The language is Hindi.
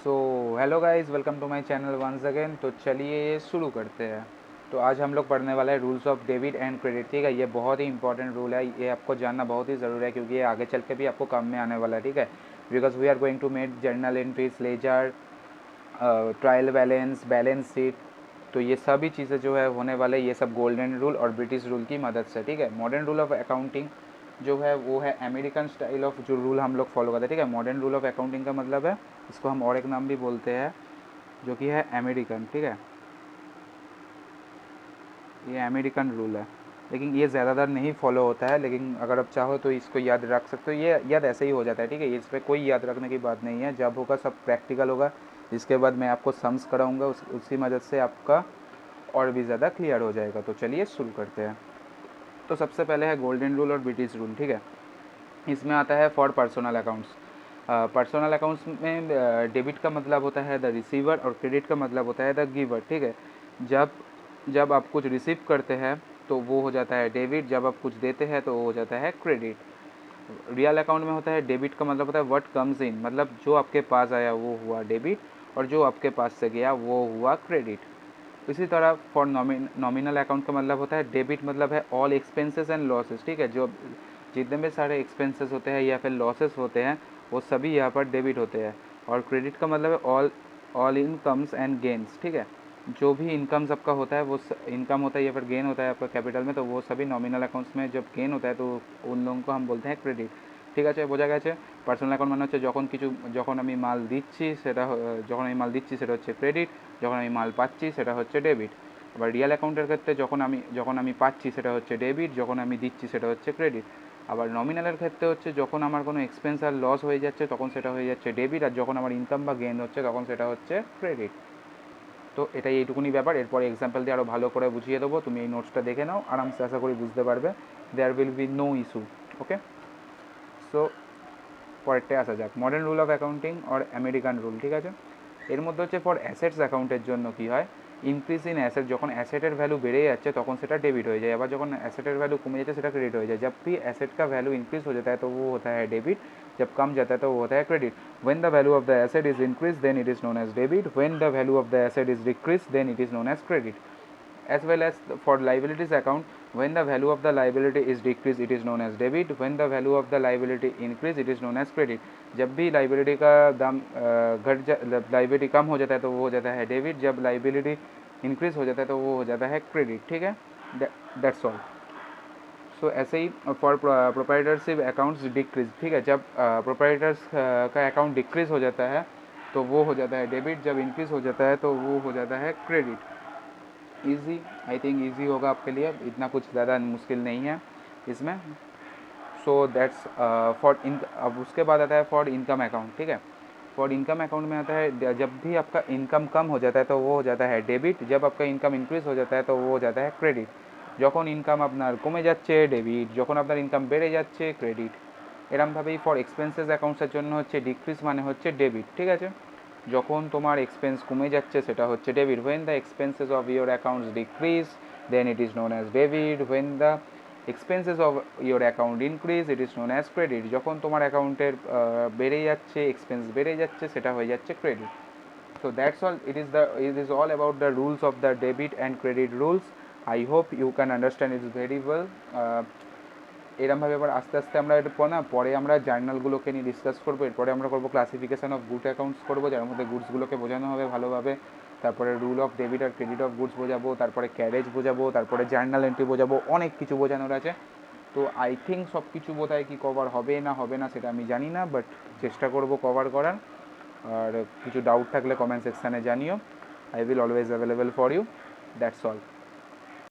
So hello guys, welcome to my channel once again. तो चलिए शुरू करते हैं। तो आज हम लोग पढ़ने वाला है rules of debit and credit. ठीक है, ये बहुत ही इंपॉर्टेंट रूल है, ये आपको जानना बहुत ही ज़रूरी है क्योंकि ये आगे चल के भी आपको काम में आने वाला है। ठीक है, because we are going to make journal entries, ledger, trial balance, balance sheet. तो ये सभी चीज़ें जो है होने वाले, ये सब गोल्डन रूल और ब्रिटिश रूल की मदद से। ठीक है, मॉडर्न रूल ऑफ अकाउंटिंग जो है वो है अमेरिकन स्टाइल ऑफ जो रूल हम लोग फॉलो करते हैं। ठीक है, मॉडर्न रूल ऑफ अकाउंटिंग का मतलब है, इसको हम और एक नाम भी बोलते हैं जो कि है अमेरिकन। ठीक है, ये अमेरिकन रूल है, लेकिन ये ज़्यादातर नहीं फॉलो होता है, लेकिन अगर आप चाहो तो इसको याद रख सकते हो। ये याद ऐसे ही हो जाता है। ठीक है, इस पर कोई याद रखने की बात नहीं है, जब होगा सब प्रैक्टिकल होगा। इसके बाद मैं आपको सम्स कराऊंगा, उसी मदद से आपका और भी ज़्यादा क्लियर हो जाएगा। तो चलिए शुरू करते हैं। तो सबसे पहले है गोल्डन रूल और ब्रिटिश रूल। ठीक है, इसमें आता है for personal accounts. Personal accounts में डेबिट का मतलब होता है द रिसीवर और क्रेडिट का मतलब होता है द गिवर। ठीक है, जब जब आप कुछ रिसीव करते हैं तो वो हो जाता है डेबिट, जब आप कुछ देते हैं तो वो हो जाता है क्रेडिट। रियल अकाउंट में होता है डेबिट का मतलब होता है व्हाट कम्स इन, मतलब जो आपके पास आया वो हुआ डेबिट और जो आपके पास से गया वो हुआ क्रेडिट। इसी तरह फॉर नॉमिनल अकाउंट का मतलब होता है डेबिट, मतलब है ऑल एक्सपेंसेस एंड लॉसेस। ठीक है, जो जितने भी सारे एक्सपेंसेस होते हैं या फिर लॉसेस होते हैं वो सभी यहाँ पर डेबिट होते हैं। और क्रेडिट का मतलब है all all incomes and gains. ठीक है, जो भी इनकम्स आपका होता है वो इनकम होता है या फिर गेन होता है आपका कैपिटल में, तो वो सभी नॉमिनल अकाउंट्स में जब गेन होता है तो उन लोगों को हम बोलते हैं क्रेडिट। ঠিক আছে, বোঝা গেছে। পার্সোনাল অ্যাকাউন্ট মানে হচ্ছে যখন আমি মাল দিচ্ছি সেটা হচ্ছে ক্রেডিট, যখন আমি মাল পাচ্ছি সেটা হচ্ছে ডেবিট। আবার রিয়েল অ্যাকাউন্টের ক্ষেত্রে যখন আমি পাচ্ছি সেটা হচ্ছে ডেবিট, যখন আমি দিচ্ছি সেটা হচ্ছে ক্রেডিট। আবার নমিনালের ক্ষেত্রে হচ্ছে যখন আমার কোনো এক্সপেন্স আর লস হয়ে যাচ্ছে তখন সেটা হয়ে যাচ্ছে ডেবিট, আর যখন আমার ইনকাম বা গেন হচ্ছে তখন সেটা হচ্ছে ক্রেডিট। তো এটাই এইটুকুনি ব্যাপার, এরপরে এক্সাম্পল দিয়ে আরও ভালো করে বুঝিয়ে দেবো, তুমি এই নোটসটা দেখে নাও, আরামসে আশা করি বুঝতে পারবে। There will be no issue. Okay, so পরেরটায় আসা যাক, মডার্ন রুল অফ অ্যাকাউন্টিং আর আমেরিকান রুল। ঠিক আছে, এর মধ্যে হচ্ছে ফর অ্যাসেটস অ্যাকাউন্টের জন্য কী হয়, ইনক্রিজ ইন অ্যাসেট, যখন অ্যাসেটের ভ্যালু বেড়ে যাচ্ছে তখন সেটা डेबिट हो जाए, আবার যখন অ্যাসেটের ভ্যালু কমে যাচ্ছে সেটা क्रेडिट हो जाए। जब भी एसेट का वैल्यू इंक्रीज हो जाता है तो वो होता है डेबिट, जब कम जाता है तो वो होता है credit. When the value of the asset is increase then it is known as debit, when the value of the asset is decrease then it is known as credit. As well as for liabilities account, when the value of the liability is decreased it is known as debit, when the value of the liability increase it is known as credit। जब भी लाइबिलिटी का दाम लाइबिलिटी कम हो जाता है तो वो हो जाता है डेबिट, जब लाइबिलिटी इंक्रीज हो जाता है तो वो हो जाता है क्रेडिट। ठीक है, दैट्स ऑल। सो ऐसे ही फॉर प्रोप्राइटरशिप अकाउंट्स डिक्रीज। ठीक है, जब प्रोप्राइटर्स का अकाउंट डिक्रीज हो जाता है तो वो हो जाता है डेबिट, जब इंक्रीज हो जाता है तो वो हो जाता है credit. Easy, I think easy होगा आपके लिए, इतना कुछ ज़्यादा मुश्किल नहीं है इसमें। So that's for in. अब उसके बाद आता है फॉर इनकम अकाउंट। ठीक है, फॉर इनकम अकाउंट में आता है जब भी आपका इनकम कम हो जाता है तो वो हो जाता है डेबिट, जब आपका इनकम इंक्रीज हो जाता है तो वो हो जाता है क्रेडिट। যখন ইনকাম আপনার কমে যাচ্ছে ডেবিট, যখন আপনার ইনকাম বেড়ে যাচ্ছে ক্রেডিট। এরমভাবেই ফর এক্সপেন্সেস অ্যাকাউন্টসের জন্য হচ্ছে ডিক্রিজ মানে হচ্ছে ডেবিট। ঠিক আছে, যখন তোমার এক্সপেন্স কমে যাচ্ছে সেটা হচ্ছে debit, when the expenses of your accounts decrease then it is known as debit, when the expenses of your account increase it is known as credit. যখন তোমার অ্যাকাউন্টের বেড়ে যাচ্ছে, এক্সপেন্স বেড়ে যাচ্ছে, সেটা হয়ে যাচ্ছে credit. So that's all, it is all about the rules of the debit and credit rules. I hope you can understand it very well. এরমভাবে এবার আস্তে আস্তে আমরা এটা পরে আমরা জার্নালগুলোকে নিয়ে ডিসকাস করবো, এরপরে আমরা করবো ক্লাসিফিকেশান অফ গুড অ্যাকাউন্টস করবো, যার মধ্যে গুডসগুলোকে বোঝানো হবে ভালোভাবে, তারপরে রুল অফ ডেবিট আর ক্রেডিট অফ গুডস বোঝাবো, তারপরে ক্যারেজ বোঝাবো, তারপরে জার্নাল এন্ট্রি বোঝাবো, অনেক কিছু বোঝানোর আছে। তো আই থিঙ্ক সব কিছু বোধহয় কি কভার হবে না সেটা আমি জানি না, বাট চেষ্টা করবো কভার করার। আর কিছু ডাউট থাকলে কমেন্ট সেকশানে জানিও, I will always available for you. That's all.